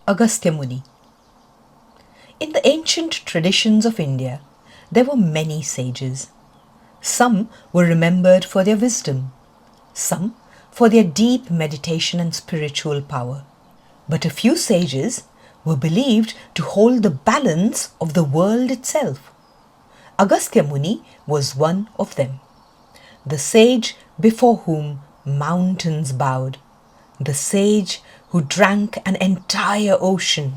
Agastya Muni. In the ancient traditions of India, there were many sages. Some were remembered for their wisdom, some for their deep meditation and spiritual power. But a few sages were believed to hold the balance of the world itself. Agastya Muni was one of them, the sage before whom mountains bowed, the sage who drank an entire ocean,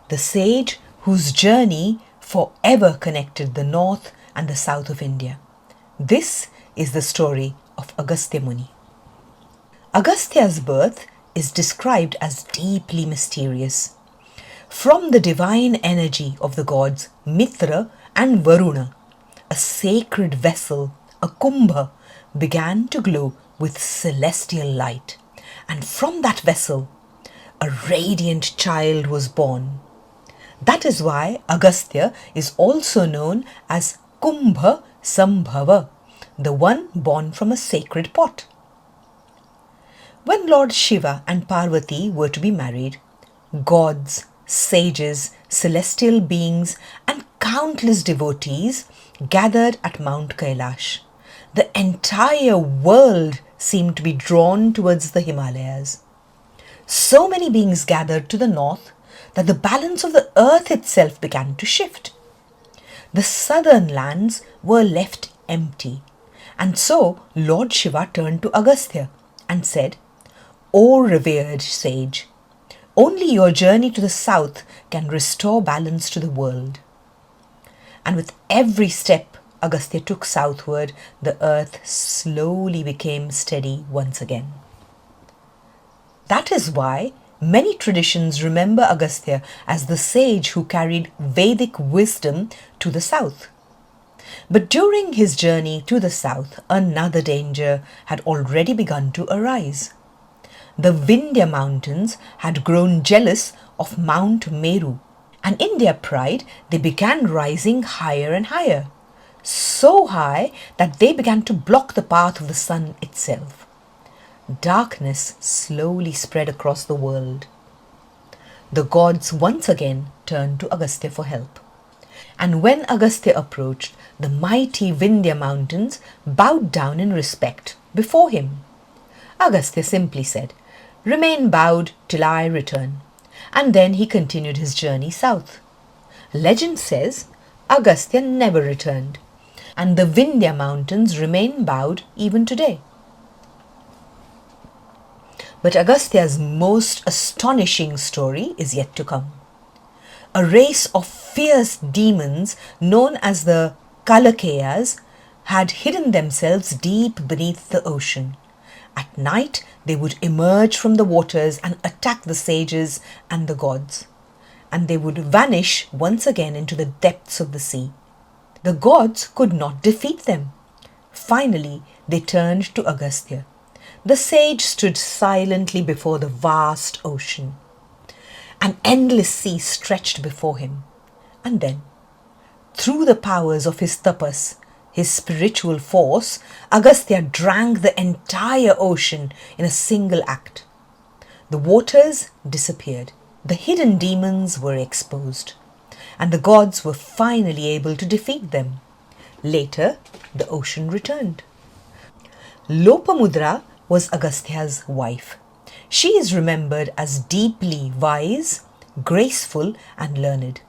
the sage whose journey forever connected the north and the south of India. This is the story of Agastya Muni. Agastya's birth is described as deeply mysterious. From the divine energy of the gods Mitra and Varuna, a sacred vessel, a kumbha, began to glow with celestial light. And from that vessel, a radiant child was born. That is why Agastya is also known as Kumbha Sambhava, the one born from a sacred pot. When Lord Shiva and Parvati were to be married, gods, sages, celestial beings, and countless devotees gathered at Mount Kailash. The entire world seemed to be drawn towards the Himalayas. So many beings gathered to the north that the balance of the earth itself began to shift. The southern lands were left empty, and so Lord Shiva turned to Agastya and said, "O revered sage, only your journey to the south can restore balance to the world." And with every step Agastya took southward, the earth slowly became steady once again. That is why many traditions remember Agastya as the sage who carried Vedic wisdom to the south. But during his journey to the south, another danger had already begun to arise. The Vindhya mountains had grown jealous of Mount Meru, and in their pride they began rising higher and higher, so high that they began to block the path of the sun itself. Darkness slowly spread across the world. The gods once again turned to Agastya for help. And when Agastya approached, the mighty Vindhya mountains bowed down in respect before him. Agastya simply said, "Remain bowed till I return." And then he continued his journey south. Legend says Agastya never returned, and the Vindhya mountains remain bowed even today. But Agastya's most astonishing story is yet to come. A race of fierce demons known as the Kalakeyas had hidden themselves deep beneath the ocean. At night, they would emerge from the waters and attack the sages and the gods, and they would vanish once again into the depths of the sea. The gods could not defeat them. Finally, they turned to Agastya. The sage stood silently before the vast ocean. An endless sea stretched before him. And then, through the powers of his tapas, his spiritual force, Agastya drank the entire ocean in a single act. The waters disappeared. The hidden demons were exposed, and the gods were finally able to defeat them. Later, the ocean returned. Lopamudra was Agastya's wife. She is remembered as deeply wise, graceful, and learned.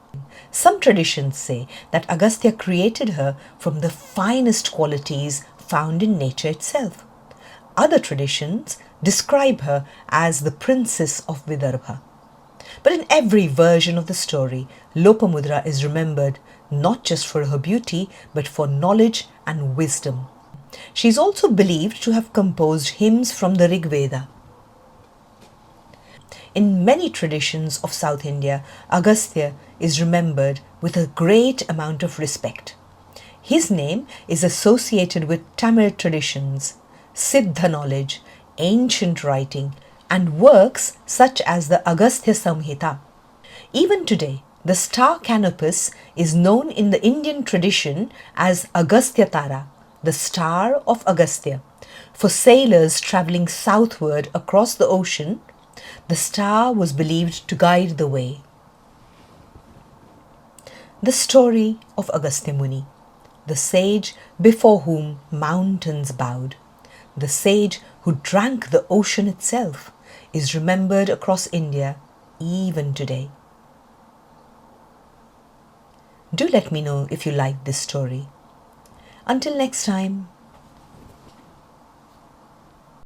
Some traditions say that Agastya created her from the finest qualities found in nature itself. Other traditions describe her as the princess of Vidarbha. But in every version of the story, Lopamudra is remembered not just for her beauty, but for knowledge and wisdom. She is also believed to have composed hymns from the Rig Veda. In many traditions of South India, Agastya is remembered with a great amount of respect. His name is associated with Tamil traditions, Siddha knowledge, ancient writing, and works such as the Agastya Samhita. Even today, the star canopus is known in the Indian tradition as Agastya Tara, the star of Agastya. For sailors travelling southward across the ocean, The star was believed to guide the way. The story of Agastya Muni, the sage before whom mountains bowed, the sage who drank the ocean itself, is remembered across India even today. Do let me know if you like this story. Until next time.